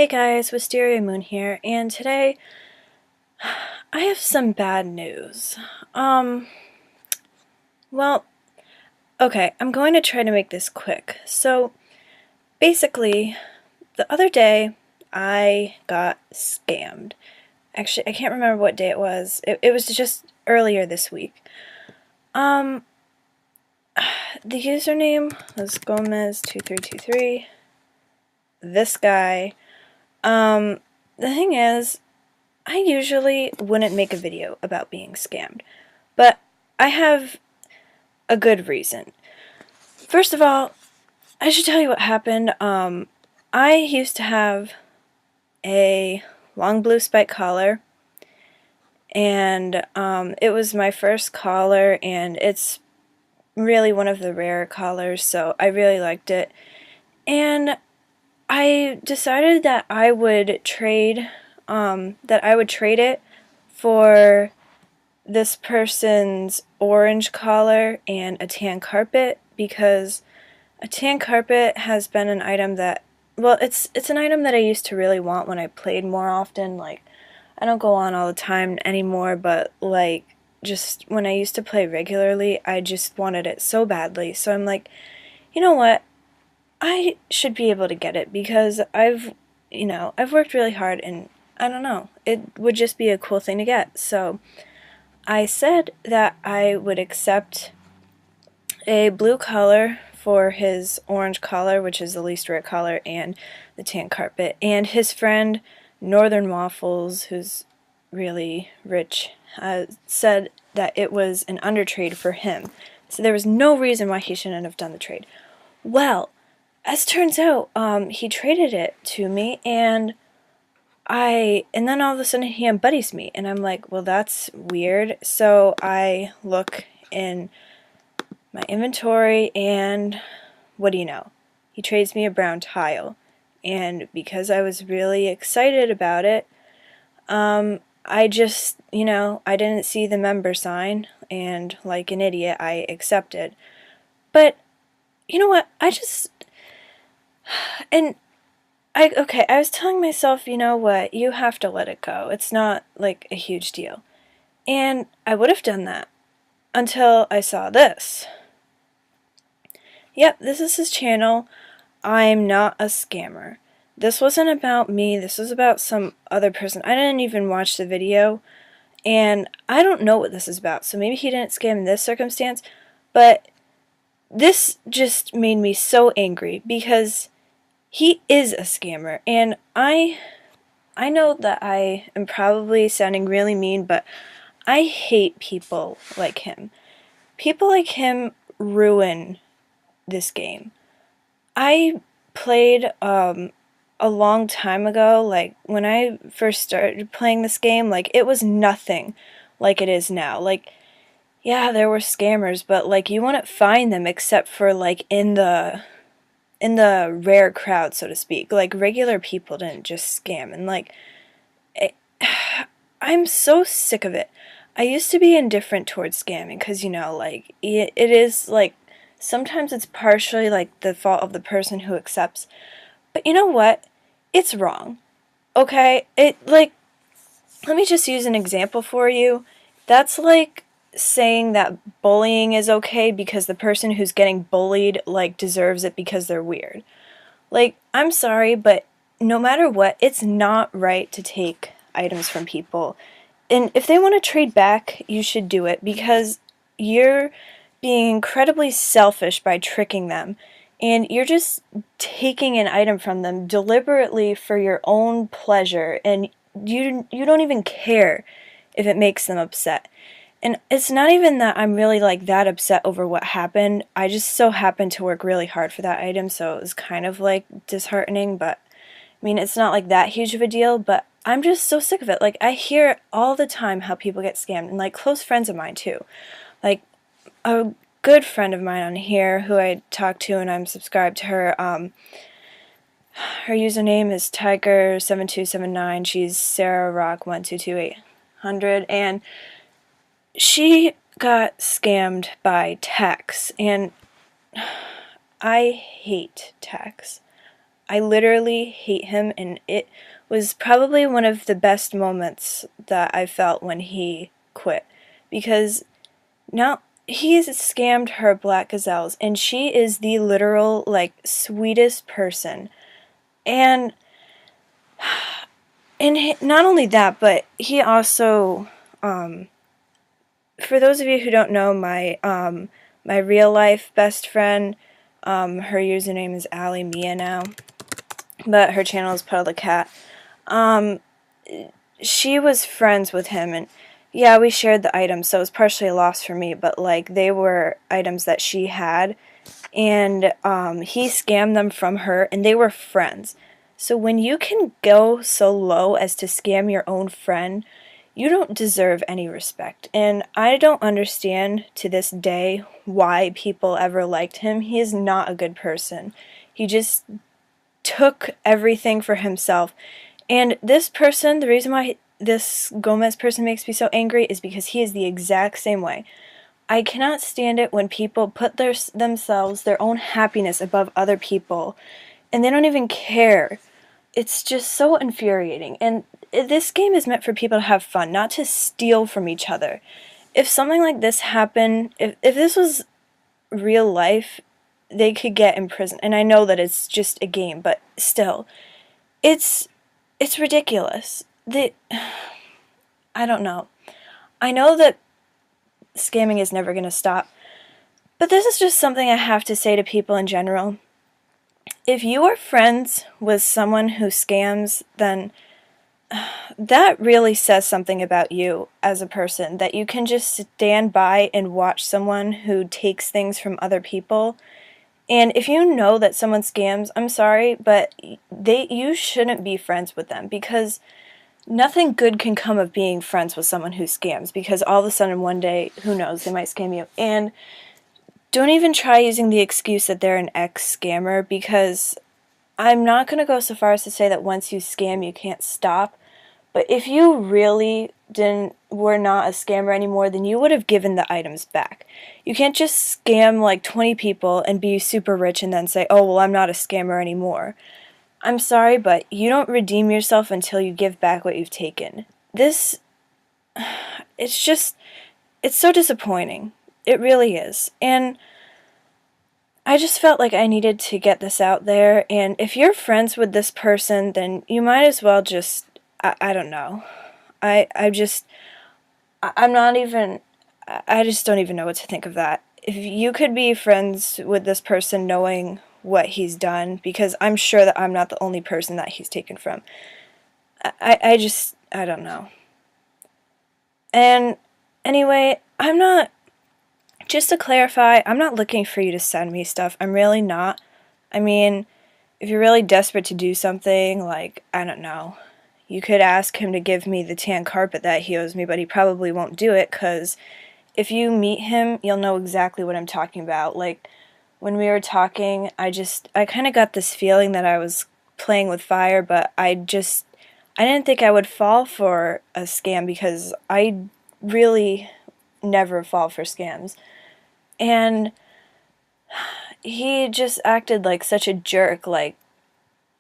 Hey guys, Wisteria Moon here, and today I have some bad news. Well, okay, I'm going to try to make this quick. So, basically, the other day I got scammed. Actually, I can't remember what day it was. It was just earlier this week. Um, the username was Gomez2323. This guy. The thing is, I usually wouldn't make a video about being scammed, but I have a good reason. First of all, I should tell you what happened. I used to have a long blue spike collar, and it was my first collar, and it's really one of the rare collars, so I really liked it. And I decided that I would trade it for this person's orange collar and a tan carpet, because a tan carpet has been an item that, well, it's an item that I used to really want when I played more often. Like, I don't go on all the time anymore, but like, just when I used to play regularly, I just wanted it so badly. So I'm like, you know what? I should be able to get it because I've worked really hard, and I don't know, it would just be a cool thing to get. So I said that I would accept a blue collar for his orange collar, which is the least rare collar, and the tan carpet. And his friend, Northern Waffles, who's really rich, said that it was an undertrade for him. So there was no reason why he shouldn't have done the trade. Well, as turns out, he traded it to me, and then all of a sudden he unbuddies me, and I'm like, well, that's weird. So I look in my inventory, and what do you know? He trades me a brown tile. And because I was really excited about it, I just, I didn't see the member sign, and like an idiot, I accepted. But, you know what? And I was telling myself, you know what, you have to let it go. It's not like a huge deal. And I would have done that until I saw this. Yep, this is his channel. I'm not a scammer. This wasn't about me, this was about some other person. I didn't even watch the video, and I don't know what this is about, so maybe he didn't scam in this circumstance, but this just made me so angry because he is a scammer, and I know that I am probably sounding really mean, but I hate people like him. People like him ruin this game. I played a long time ago, like when I first started playing this game, like it was nothing like it is now. Like, yeah, there were scammers, but like you wouldn't find them except for like in the rare crowd, so to speak. Like regular people didn't just scam, and like it, I'm so sick of it. I used to be indifferent towards scamming because, like, it is, like, sometimes it's partially, like, the fault of the person who accepts. But you know what? It's wrong. Okay? Let me just use an example for you. That's like saying that bullying is okay because the person who's getting bullied, like, deserves it because they're weird. Like, I'm sorry, but no matter what, it's not right to take items from people. And if they want to trade back, you should do it because you're being incredibly selfish by tricking them. And you're just taking an item from them deliberately for your own pleasure, and you don't even care if it makes them upset. And it's not even that I'm really like that upset over what happened. I just so happened to work really hard for that item, so it was kind of like disheartening, but I mean, it's not like that huge of a deal, but I'm just so sick of it. Like, I hear all the time how people get scammed, and like close friends of mine too. Like, a good friend of mine on here who I talk to, and I'm subscribed to her, her username is Tiger7279. She's Sarah Rock 1222800, and she got scammed by Tex, and I hate Tex. I literally hate him, and it was probably one of the best moments that I felt when he quit. Because now he's scammed her black gazelles, and she is the literal, like, sweetest person. And not only that, but he also, for those of you who don't know, my real life best friend, her username is Allie Mia now, but her channel is Puddle the Cat. She was friends with him, and yeah, we shared the items, so it was partially a loss for me, but like they were items that she had, and he scammed them from her, and they were friends. So when you can go so low as to scam your own friend, you don't deserve any respect. And I don't understand to this day why people ever liked him. He is not a good person. He just took everything for himself. And this person, the reason why this Gomez person makes me so angry is because he is the exact same way. I cannot stand it when people put themselves, their own happiness above other people, and they don't even care. It's just so infuriating. And this game is meant for people to have fun, not to steal from each other. If something like this happened, if this was real life, they could get imprisoned. And I know that it's just a game, but still, it's ridiculous. I don't know. I know that scamming is never going to stop, but this is just something I have to say to people in general. If you are friends with someone who scams, then that really says something about you as a person, that you can just stand by and watch someone who takes things from other people. And if you know that someone scams, I'm sorry, but you shouldn't be friends with them, because nothing good can come of being friends with someone who scams, because all of a sudden one day, who knows, they might scam you. And don't even try using the excuse that they're an ex-scammer, because I'm not going to go so far as to say that once you scam, you can't stop. But if you really were not a scammer anymore, then you would have given the items back. You can't just scam like 20 people and be super rich and then say, oh, well, I'm not a scammer anymore. I'm sorry, but you don't redeem yourself until you give back what you've taken. It's so disappointing. It really is. And I just felt like I needed to get this out there, and if you're friends with this person, then you might as well just, I don't know. I'm not even, I just don't even know what to think of that. If you could be friends with this person knowing what he's done, because I'm sure that I'm not the only person that he's taken from. I don't know. And anyway, just to clarify, I'm not looking for you to send me stuff. I'm really not. I mean, if you're really desperate to do something, like, I don't know, you could ask him to give me the tan carpet that he owes me, but he probably won't do it, because if you meet him, you'll know exactly what I'm talking about. Like, when we were talking, I kind of got this feeling that I was playing with fire, but I didn't think I would fall for a scam, because I really never fall for scams. And he just acted like such a jerk. Like,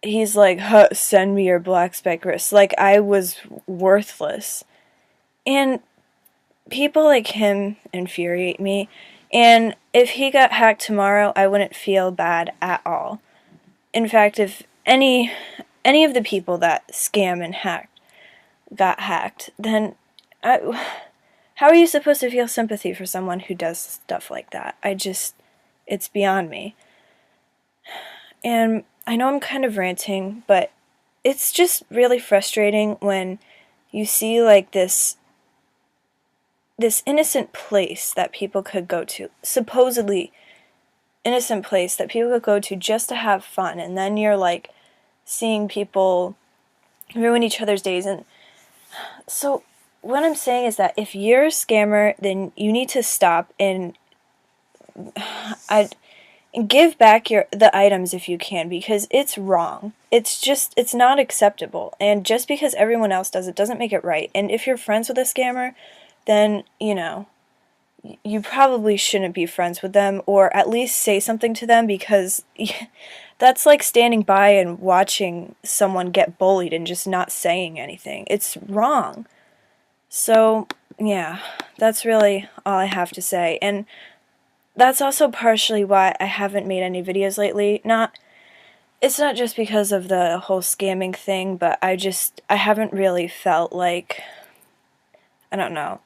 he's like, huh, send me your black spec wrist. Like I was worthless. And people like him infuriate me. And if he got hacked tomorrow, I wouldn't feel bad at all. In fact, if any of the people that scam and got hacked, then how are you supposed to feel sympathy for someone who does stuff like that? It's beyond me. And I know I'm kind of ranting, but it's just really frustrating when you see like this innocent place that people could go to, supposedly innocent place that people could go to just to have fun, and then you're like seeing people ruin each other's days. And so what I'm saying is that if you're a scammer, then you need to stop and give back the items if you can, because it's wrong. It's not acceptable. And just because everyone else does it doesn't make it right. And if you're friends with a scammer, then, you probably shouldn't be friends with them, or at least say something to them, because that's like standing by and watching someone get bullied and just not saying anything. It's wrong. So, yeah, that's really all I have to say. And that's also partially why I haven't made any videos lately. It's not just because of the whole scamming thing, but I haven't really felt like, I don't know.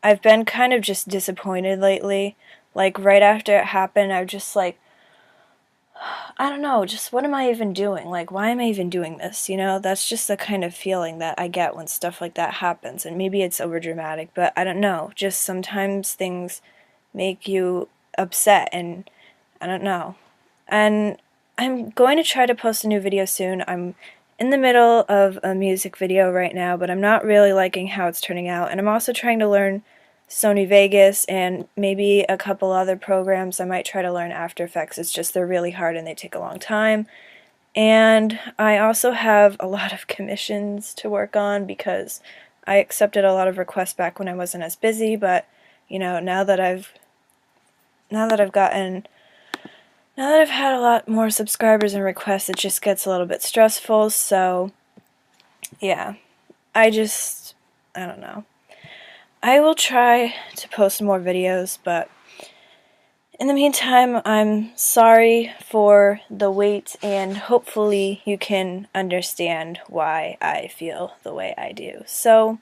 I've been kind of just disappointed lately. Like, right after it happened, I was just like, I don't know, just what am I even doing? Like, why am I even doing this? You know, that's just the kind of feeling that I get when stuff like that happens. And maybe it's overdramatic, but I don't know. Just sometimes things make you upset, and I don't know. And I'm going to try to post a new video soon. I'm in the middle of a music video right now, but I'm not really liking how it's turning out. And I'm also trying to learn Sony Vegas and maybe a couple other programs. I might try to learn After Effects. It's just they're really hard and they take a long time. And I also have a lot of commissions to work on because I accepted a lot of requests back when I wasn't as busy, but you know, now that I've had a lot more subscribers and requests, it just gets a little bit stressful. So yeah, I don't know. I will try to post more videos, but in the meantime, I'm sorry for the wait, and hopefully you can understand why I feel the way I do. So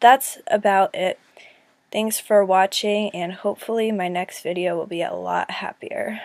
that's about it. Thanks for watching, and hopefully my next video will be a lot happier.